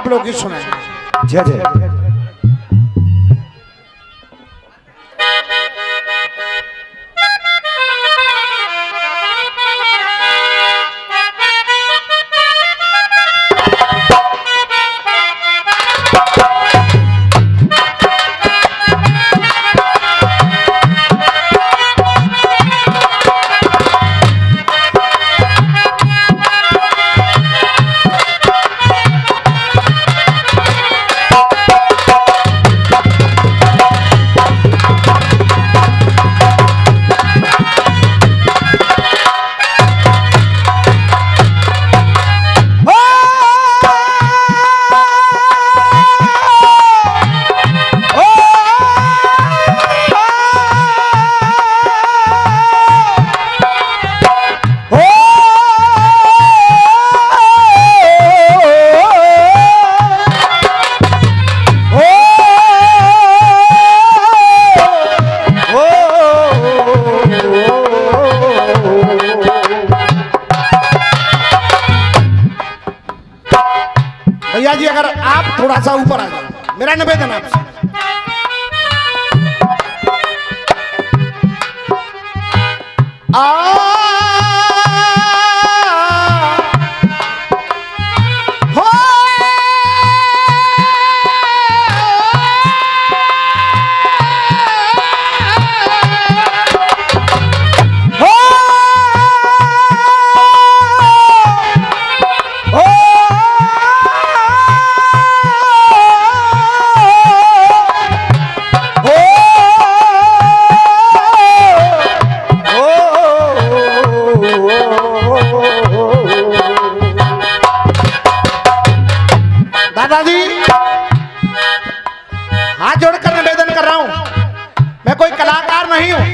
आप लोग ही सुनाएंगे। जय जय। भैया जी अगर आप थोड़ा सा ऊपर आ जाओ, मेरा निवेदन आपसे। दादाजी हाथ जोड़कर निवेदन कर रहा हूं, मैं कोई कलाकार नहीं हूं,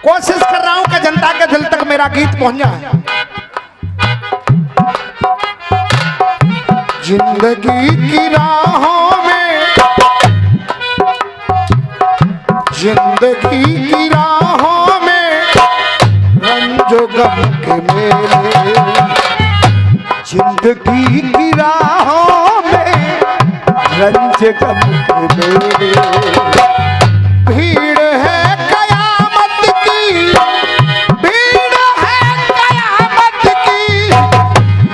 कोशिश कर रहा हूं कि जनता के दिल तक मेरा गीत पहुंच जाए। जिंदगी की राहों में, जिंदगी की राहों में रंजो गम के मेले, जिंदगी की राहों में रंज गम के मेले। भीड़ है कयामत की, भीड़ है कयामत की,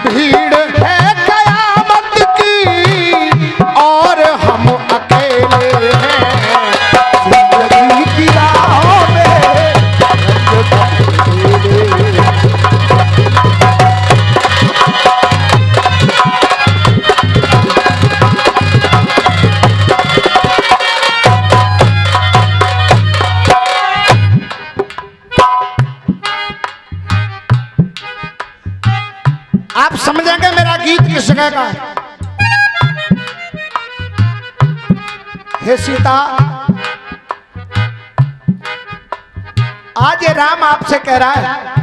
भीड़ है कयामत की, और हम अकेले हैं। जिंदगी की राहों में रंज गम के मेले। आप समझेंगे मेरा गीत किस जगह का है। हे सीता, आज ये राम आपसे कह रहा है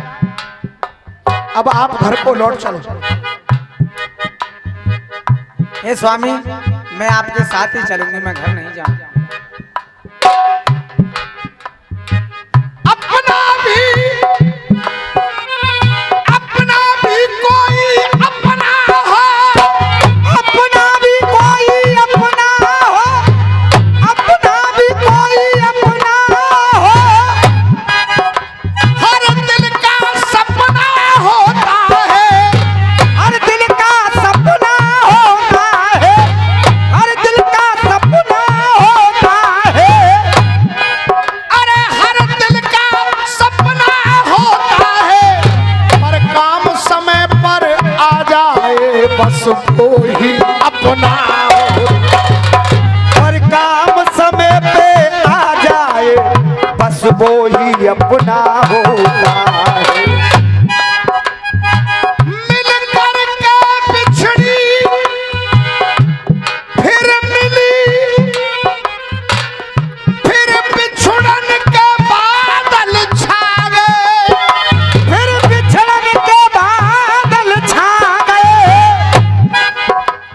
अब आप घर को लौट चलो। हे स्वामी, मैं आपके साथ ही चलूंगी, मैं घर नहीं जाऊंगा। अपना भी कोई अपना हो, अपना भी कोई अपना हो, अपना भी कोई अपना हो। हर दिल का सपना होता है, हर दिल का सपना होता है, हर दिल का सपना होता है। अरे हर दिल का सपना होता है, पर काम समय पर आ जाए बस वो ही अपना हो, और काम समय पे आ जाए बस वो ही अपना होता है। मिल करके बिछड़ी फिर मिली, फिर बिछुड़न के बादल छा गए, फिर बिछड़न के बादल छा गए,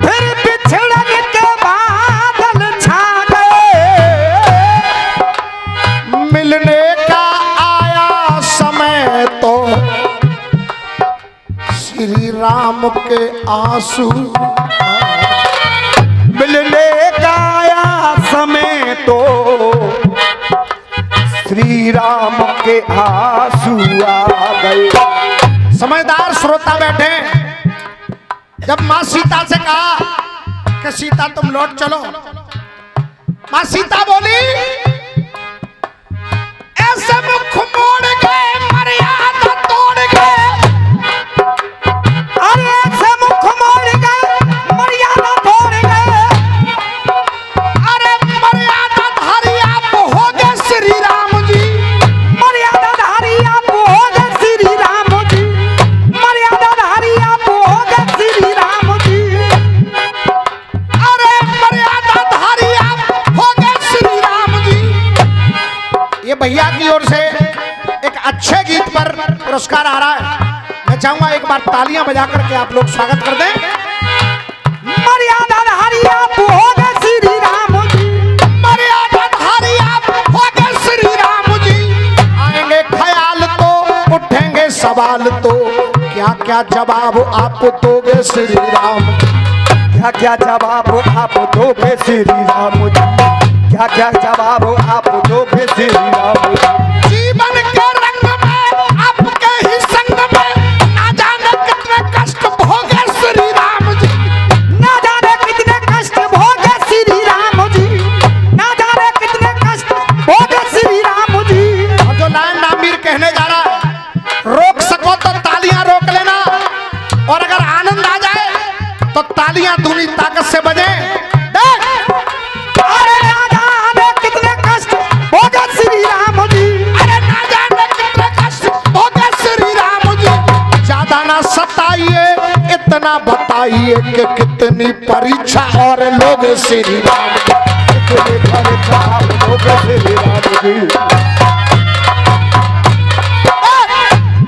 फिर बिछड़न के बादल छा गए। मिलने का आया समय तो श्री राम के आंसू के आंसू आ गए। समझदार श्रोता बैठे। जब माँ सीता से कहा कि सीता तुम लौट चलो, माँ सीता बोली ऐसे मुख मोड़ गए मर्यादा तोड़ गए। अरे ऐसे मुख मोड़ गए मर्यादा तोड़ गए। अरे मर्यादा धारी आप हो गए श्री राम जी। मर्यादा धारी आप हो गए श्री राम जी। मर्यादा धारी आप हो गए श्री राम जी। अरे मर्यादा धारी आप हो गए श्री राम जी। ये भैया की ओर से एक अच्छे गीत पर पुरस्कार आ रहा है। मैं चाहूंगा एक बार तालियां बजा करके आप लोग स्वागत कर दें। मर्यादा धारी आप हो गए श्री राम जी। मर्यादा धारी आप हो गए श्री राम जी। आएंगे ख्याल तो उठेंगे सवाल तो क्या क्या जवाब आप दोगे श्री राम। क्या क्या जवाब आप दोगे श्री राम जी। क्या क्या जवाब आप दोगे श्री राम जी। जीवन के रंग में आपके ही संग में ना जाने कितने कष्ट भोगे श्री राम जी। ना जाने कितने कष्ट भोगे श्री राम जी। ना जाने कितने कष्ट भोगे श्री राम जी। और जो लाइन नामीर कहने जा रहा है, रोक सको तो तालियां रोक लेना, और अगर आनंद आ जाए तो तालियां दूनी ताकत से बजे। देख अरे ना जाने कितने कष्ट भोगे श्री राम जी। अरे ना जाने कितने कष्ट भोगे श्री राम जी। ज्यादा ना सताइए इतना बताइए कि कितनी परीक्षा और लोग श्री राम जी। कितने परीक्षा आप दोगे श्री राम जी।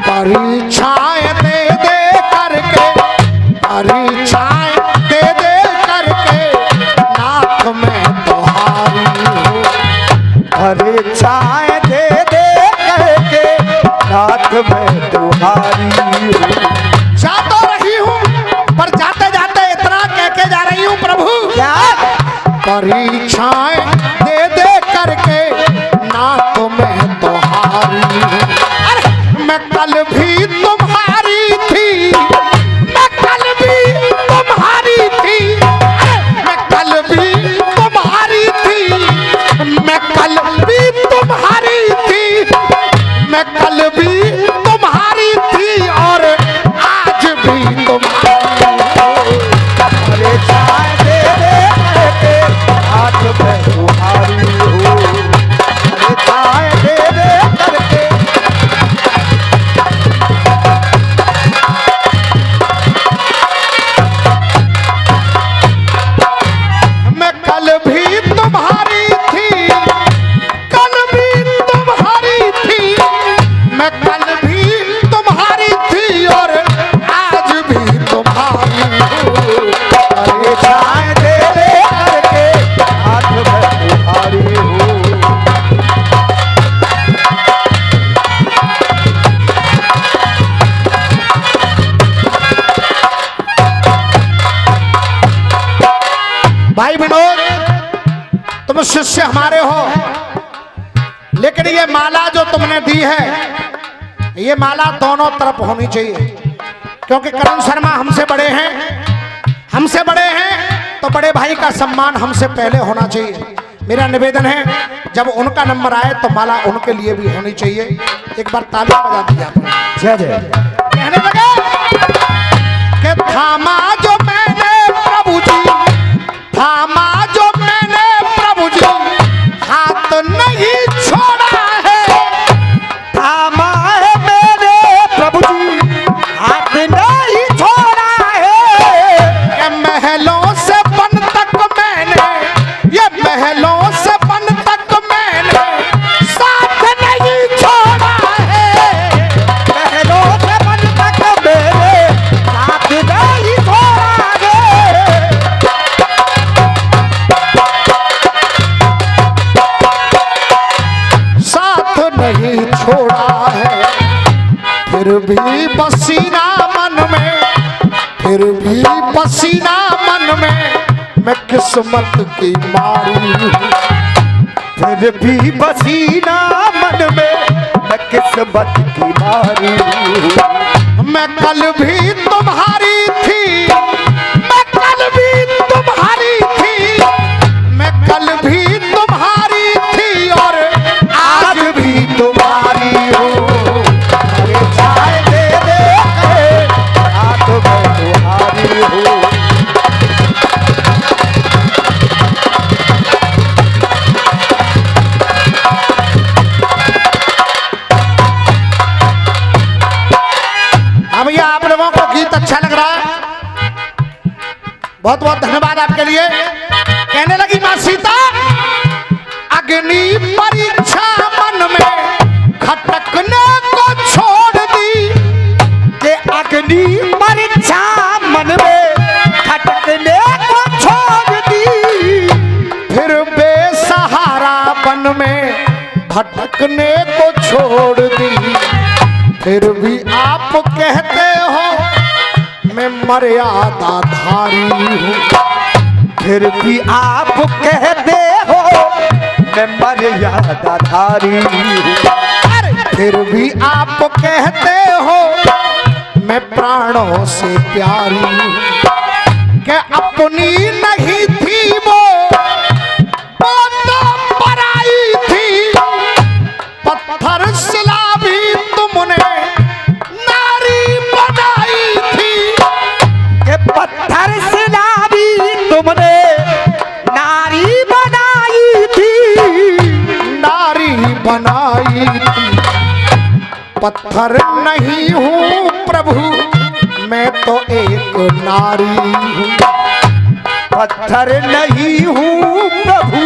परीक्षाएं दे दे करके, परीक्षाएं दे दे करके नाथ में तुम्हारी हूँ। परीक्षाएं दे दे करके नाथ में तुम्हारी हूँ। जा तो रही हूँ पर जाते जाते इतना कह के जा रही हूँ प्रभु। क्या परीक्षाएं दे दे करके नाथ में तुम्हारी हूँ। अरे मैं कल भी तुम्हारी थी, मैं कल भी तुम्हारी थी। अरे मैं कल भी तुम्हारी थी, मैं कल भी तुम्हारी थी, मैं कल भी तुम्हारी थी और आज भी तुम्हारी हूँ। परीक्षाएं दे दे करके नाथ में तुम्हारी हूँ। परीक्षाएं दे दे करके मैं कल भी तुम्हारी थी, कल भी तुम्हारी थी, मैं कल भी तुम्हारी थी और आज भी तुम्हारी हूँ। परीक्षाएं दे दे करके नाथ में तुम्हारी हूँ। भाई विनोद, तुम शिष्य हमारे हो, लेकिन ये माला जो तुमने दी है, ये माला दोनों तरफ होनी चाहिए। क्योंकि करण शर्मा हमसे बड़े हैं, हमसे बड़े हैं तो बड़े भाई का सम्मान हमसे पहले होना चाहिए। मेरा निवेदन है जब उनका नंबर आए तो माला उनके लिए भी होनी चाहिए। एक बार ताली बजा दी आप। जय जय। कहने लगे कि थामा जो मैंने प्रभु जी, थामा जो मैंने प्रभु जी, हाथ नहीं छोड़ा है। थामा है मेरे प्रभु जी, हाथ नहीं छोड़ा है। ये महलों से बन तक मैंने, ये महलों से बन तक मैंने साथ नहीं छोड़ा है। महलों से बन तक मेरे साथ नहीं छोड़ा है। साथ नहीं छोड़ा है, फिर भी पसीना मन में, फिर भी पसीना मन में, मैं किस्मत की मारी हूँ। फिर भी पसीना मन में मैं किस्मत की मारी हूँ। मैं कल भी तुम्हारी थी, मैं कल भी तुम्हारी थी, मैं कल भी तुम्हारी थी और आज भी तुम्हारी हूँ। अरे चाय दे दे के आज मैं तुम्हारी हूँ। हाँ भैया, आप लोगों को गीत अच्छा लग रहा है, बहुत बहुत धन्यवाद आपके लिए। कहने लगी माँ सीता, अग्नि परीक्षा मन में खटकने को छोड़ दी, के अग्नि परीक्षा मन में खटकने को छोड़ दी। फिर बेसहारा बन में भटकने को छोड़ दी। फिर भी आप कहते हो मैं मर्यादा धारी हूँ, फिर भी आप कहते हो मैं मर्यादा धारी हूँ। फिर भी आप कहते हो मैं प्राणों से प्यारी हूँ। क्या अपनी नहीं थी वो तो पराई थी, पत्थर शिला भी तुमने नारी बनाई थी। के पत्थर शिला भी तुमने नारी बनाई थी। नारी बनाई थी, पत्थर नहीं हूँ प्रभु, मैं तो एक नारी हूँ। पत्थर नहीं हूँ प्रभु,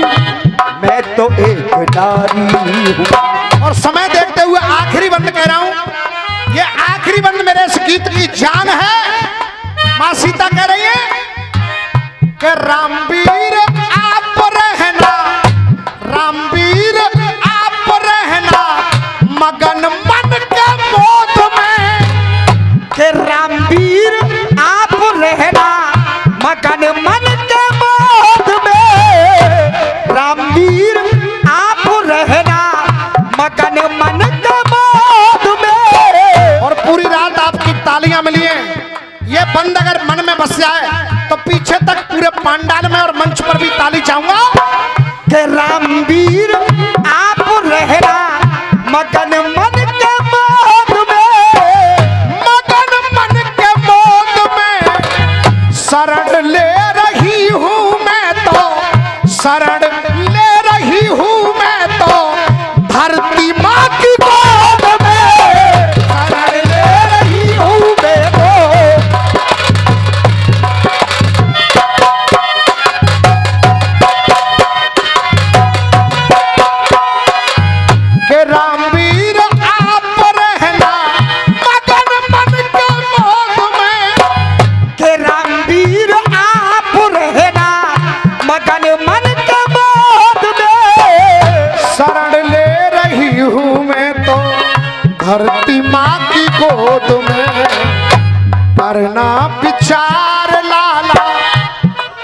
मैं तो एक नारी हूँ। और समय देखते हुए आखिरी बंद कह रहा हूँ, ये आखिरी बंद मेरे इस गीत की जान है। माँ सीता कह रही है कि रामवीर आप रहना, रामवीर आप रहना मगन मन के मोद में। के रामवीर आप रहना मगन मन के मोद में। रामवीर आप रहना मगन मन के मोद में। और पूरी रात आपकी तालियां मिली हैं। ये बंद अगर मन में बस जाए तो पीछे तक पूरे पंडाल में और मंच पर भी ताली चाहूंगा। के रामवीर आप रहना मगन मन के मोद में। मगन मन के मोद में शरण ले रही हूँ मैं तो, शरण ले रही हूँ मैं तो धरती माँ की गोद में। शरण ले रही हूँ मैं तो। के रामवीर आप रहना मगन मन के मोद में। के रामवीर आप रहना मगन मन के मोद में। शरण ले रही हूँ मैं तो धरती माँ की गोद में। करना विचार लाला,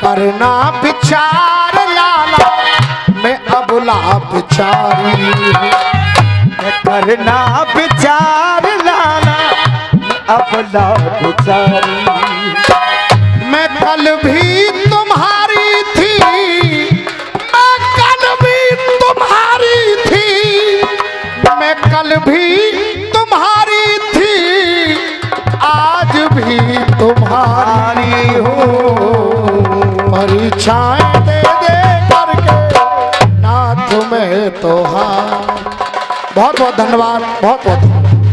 करना विचार लाला, मैं अबला बिचारी हूँ। करना विचार लाना अपना विचारी। मैं कल भी तुम्हारी थी, मैं कल भी तुम्हारी थी, मैं कल भी तुम्हारी थी, आज भी तुम्हारी हूँ। परीक्षाएं दे दे करके ना तुम्हें तो हाँ। बहुत बहुत धन्यवाद, बहुत बहुत।